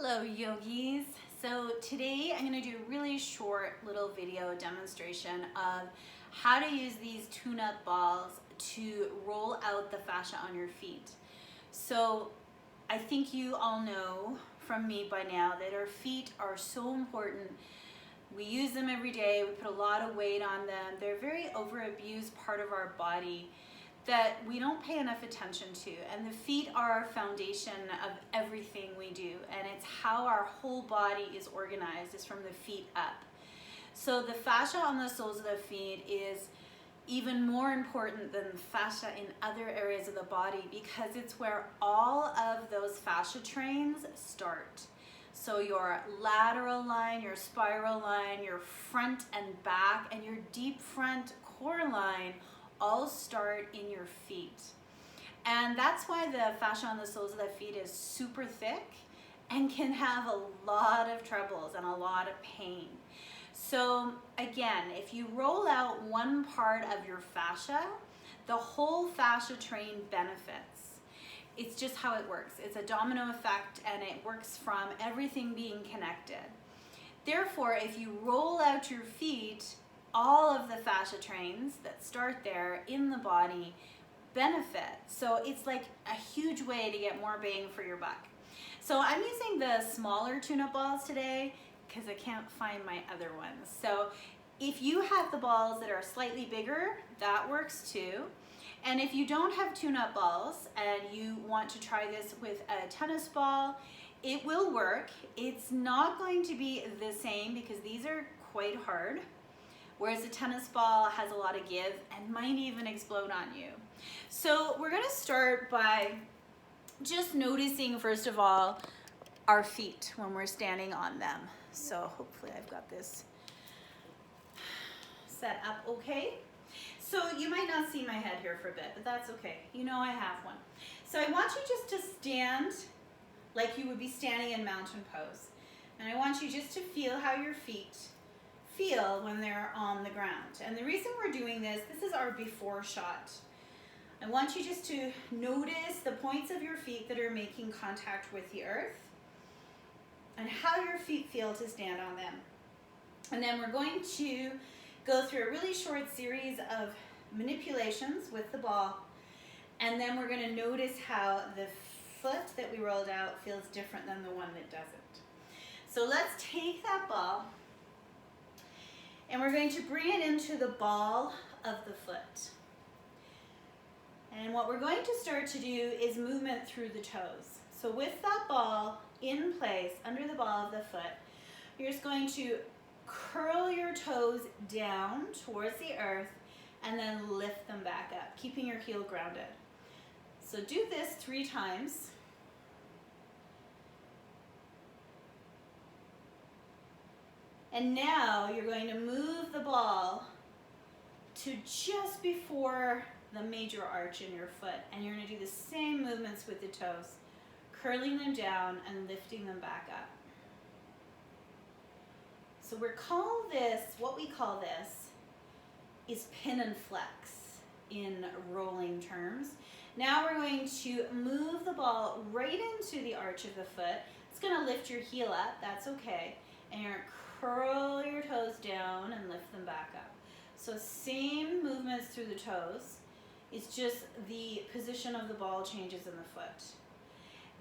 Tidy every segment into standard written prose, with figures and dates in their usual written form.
Hello yogis. So today I'm going to do a really short little video demonstration of how to use these tune-up balls to roll out the fascia on your feet. So I think you all know from me by now that our feet are so important. We use them every day, we put a lot of weight on them. They're a very over-abused part of our body that we don't pay enough attention to, and the feet are our foundation of everything we do, and it's how our whole body is organized, is from the feet up. So the fascia on the soles of the feet is even more important than the fascia in other areas of the body because it's where all of those fascia trains start. So your lateral line, your spiral line, your front and back, and your deep front core line all start in your feet. And that's why the fascia on the soles of the feet is super thick and can have a lot of troubles and a lot of pain. So again, if you roll out one part of your fascia, the whole fascia train benefits. It's just how it works. It's a domino effect, and it works from everything being connected. Therefore, if you roll out your feet, all of the fascia trains that start there in the body benefit. So it's like a huge way to get more bang for your buck. So I'm using the smaller tune-up balls today because I can't find my other ones. So if you have the balls that are slightly bigger, that works too. And if you don't have tune-up balls and you want to try this with a tennis ball, it will work. It's not going to be the same because these are quite hard, whereas a tennis ball has a lot of give and might even explode on you. So we're gonna start by just noticing, first of all, our feet when we're standing on them. So hopefully I've got this set up okay. So you might not see my head here for a bit, but that's okay. You know I have one. So I want you just to stand like you would be standing in mountain pose. And I want you just to feel how your feet feel when they're on the ground. And the reason we're doing this is our before shot. I want you just to notice the points of your feet that are making contact with the earth and how your feet feel to stand on them. And then we're going to go through a really short series of manipulations with the ball, and then we're going to notice how the foot that we rolled out feels different than the one that doesn't. So let's take that ball, and we're going to bring it into the ball of the foot. And what we're going to start to do is movement through the toes. So with that ball in place under the ball of the foot, you're just going to curl your toes down towards the earth and then lift them back up, keeping your heel grounded. So do this 3 times. And now you're going to move the ball to just before the major arch in your foot. And you're going to do the same movements with the toes, curling them down and lifting them back up. So what we call this is pin and flex in rolling terms. Now we're going to move the ball right into the arch of the foot. It's going to lift your heel up, that's okay. And you're going to curl your toes down and lift them back up. So same movements through the toes. It's just the position of the ball changes in the foot.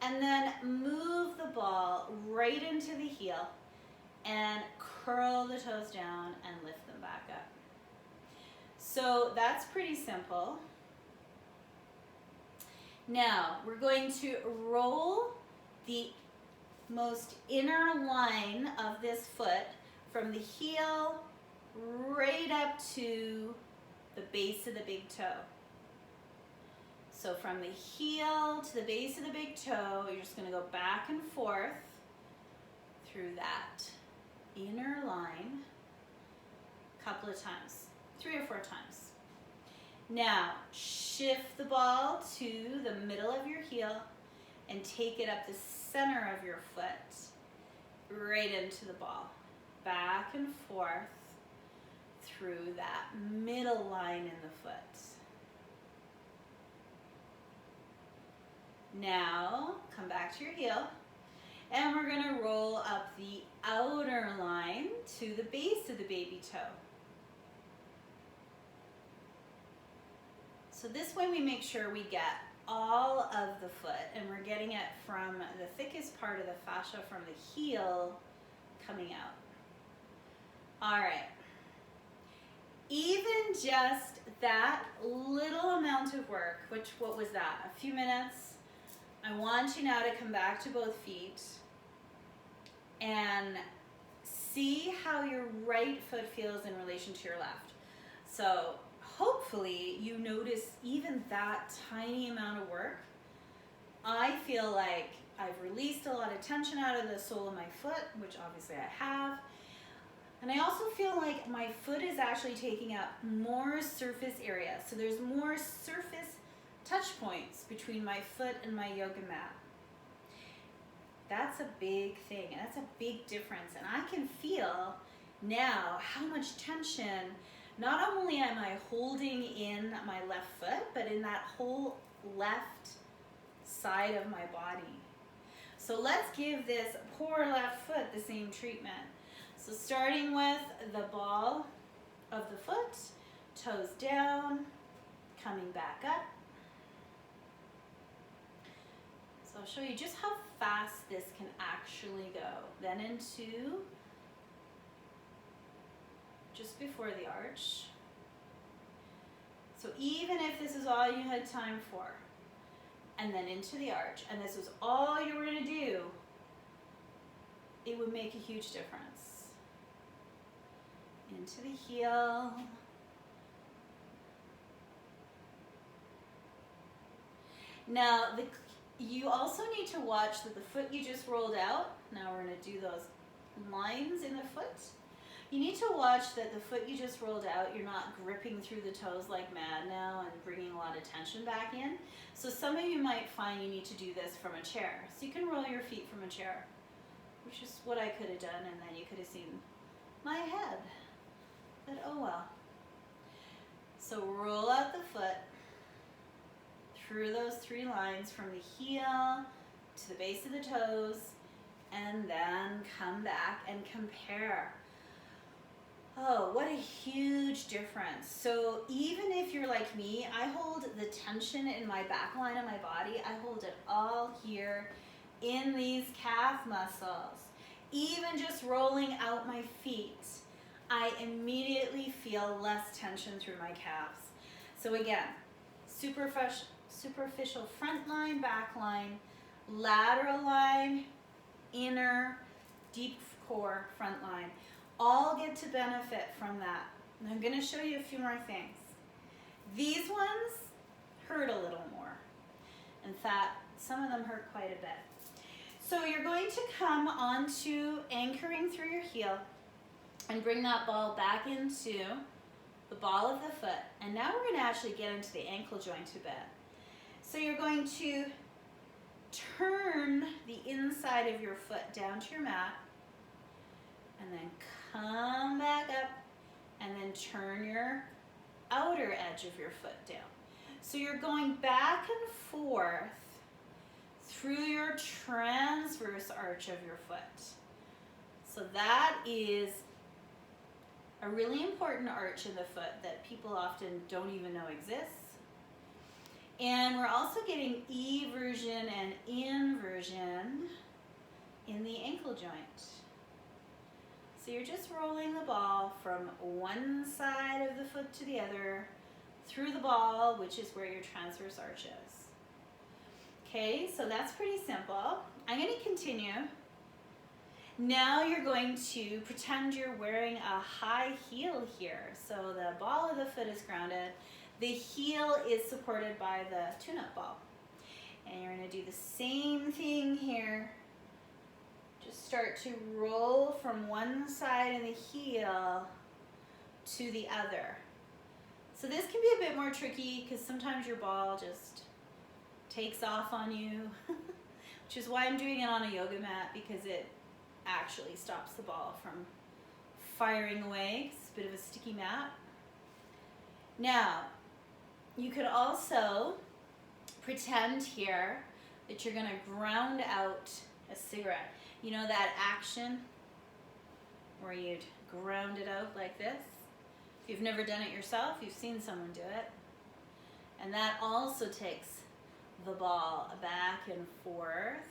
And then move the ball right into the heel and curl the toes down and lift them back up. So that's pretty simple. Now we're going to roll the most inner line of this foot from the heel right up to the base of the big toe. So from the heel to the base of the big toe, you're just going to go back and forth through that inner line a couple of times, 3 or 4 times. Now shift the ball to the middle of your heel and take it up the center of your foot, right into the ball, back and forth through that middle line in the foot. Now come back to your heel And we're gonna roll up the outer line to the base of the baby toe. So this way we make sure we get all of the foot, and we're getting it from the thickest part of the fascia from the heel coming out. All right. Even just that little amount of work, what was that? A few minutes. I want you now to come back to both feet and see how your right foot feels in relation to your left. So hopefully you notice even that tiny amount of work. I feel like I've released a lot of tension out of the sole of my foot, which obviously I have. And I also feel like my foot is actually taking up more surface area. So there's more surface touch points between my foot and my yoga mat. That's a big thing. That's a big difference. And I can feel now how much tension, not only am I holding in my left foot, but in that whole left side of my body. So let's give this poor left foot the same treatment. So starting with the ball of the foot, toes down, coming back up. So I'll show you just how fast this can actually go. Then into just before the arch. So even if this is all you had time for, and then into the arch, and this was all you were going to do, it would make a huge difference. Into the heel. Now, you also need to watch that the foot you just rolled out, now we're going to do those lines in the foot. You need to watch that the foot you just rolled out, you're not gripping through the toes like mad now and bringing a lot of tension back in. So some of you might find you need to do this from a chair. So you can roll your feet from a chair, which is what I could have done, and then you could have seen my head. But oh well. So roll out the foot through those three lines from the heel to the base of the toes, and then come back and compare. Oh, what a huge difference. So even if you're like me, I hold the tension in my back line of my body. I hold it all here in these calf muscles. Even just rolling out my feet, I immediately feel less tension through my calves. So again, superficial front line, back line, lateral line, inner, deep core, front line. All get to benefit from that. And I'm going to show you a few more things. These ones hurt a little more. In fact, some of them hurt quite a bit. So you're going to come onto anchoring through your heel and bring that ball back into the ball of the foot. And now we're going to actually get into the ankle joint a bit. So you're going to turn the inside of your foot down to your mat, and then come back up, and then turn your outer edge of your foot down. So you're going back and forth through your transverse arch of your foot. So that is a really important arch in the foot that people often don't even know exists. And we're also getting eversion and inversion in the ankle joint. So you're just rolling the ball from one side of the foot to the other through the ball, which is where your transverse arch is. Okay, so that's pretty simple. I'm going to continue. Now you're going to pretend you're wearing a high heel here. So the ball of the foot is grounded. The heel is supported by the tune-up ball. And you're going to do the same thing here. Just start to roll from one side of the heel to the other. So this can be a bit more tricky because sometimes your ball just takes off on you, which is why I'm doing it on a yoga mat, because it actually stops the ball from firing away. It's a bit of a sticky mat. Now, you could also pretend here that you're going to ground out a cigarette. You know that action where you'd ground it out like this? If you've never done it yourself, you've seen someone do it. And that also takes the ball back and forth.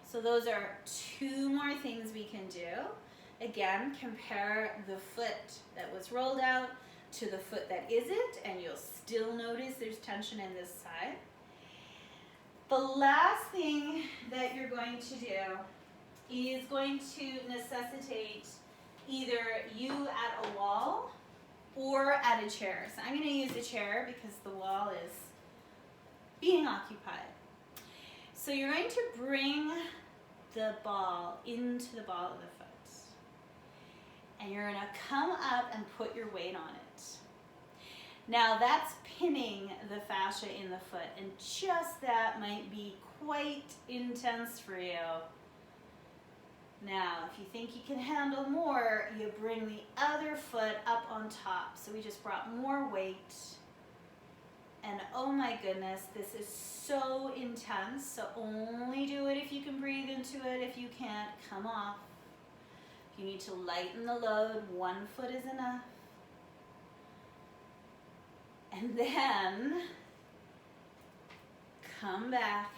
So those are two more things we can do. Again, compare the foot that was rolled out to the foot that isn't, and you'll still notice there's tension in this side. The last thing that you're going to do is going to necessitate either you at a wall or at a chair. So I'm going to use a chair because the wall is being occupied. So you're going to bring the ball into the ball of the foot. And you're going to come up and put your weight on it. Now that's pinning the fascia in the foot, and just that might be quite intense for you. Now, if you think you can handle more, you bring the other foot up on top. So we just brought more weight. And oh my goodness, this is so intense. So only do it if you can breathe into it. If you can't, come off. You need to lighten the load. One foot is enough. And then come back.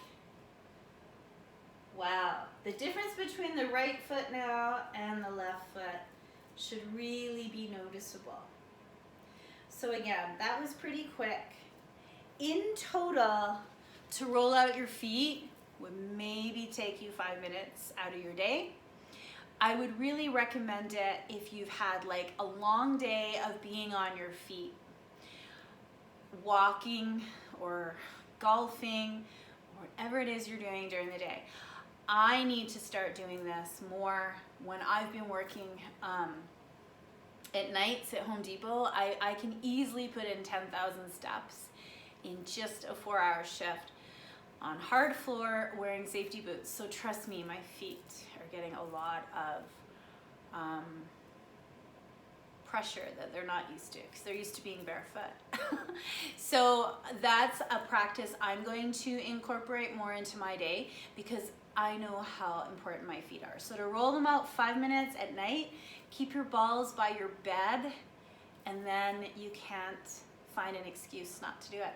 Wow. The difference between the right foot now and the left foot should really be noticeable. So again, that was pretty quick. In total, to roll out your feet would maybe take you 5 minutes out of your day. I would really recommend it if you've had like a long day of being on your feet, walking or golfing, or whatever it is you're doing during the day. I need to start doing this more when I've been working at nights at Home Depot. I can easily put in 10,000 steps in just a 4-hour shift on hard floor wearing safety boots. So trust me, my feet are getting a lot of pressure that they're not used to, because they're used to being barefoot. So that's a practice I'm going to incorporate more into my day, because I know how important my feet are. So to roll them out 5 minutes at night, keep your balls by your bed, and then you can't find an excuse not to do it.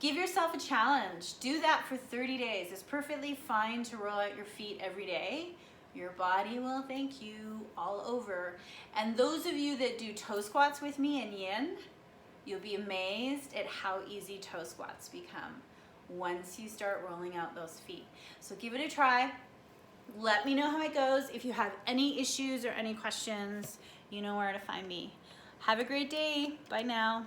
Give yourself a challenge. Do that for 30 days. It's perfectly fine to roll out your feet every day. Your body will thank you all over. And those of you that do toe squats with me in yin, you'll be amazed at how easy toe squats become once you start rolling out those feet. So give it a try. Let me know how it goes. If you have any issues or any questions, you know where to find me. Have a great day. Bye now.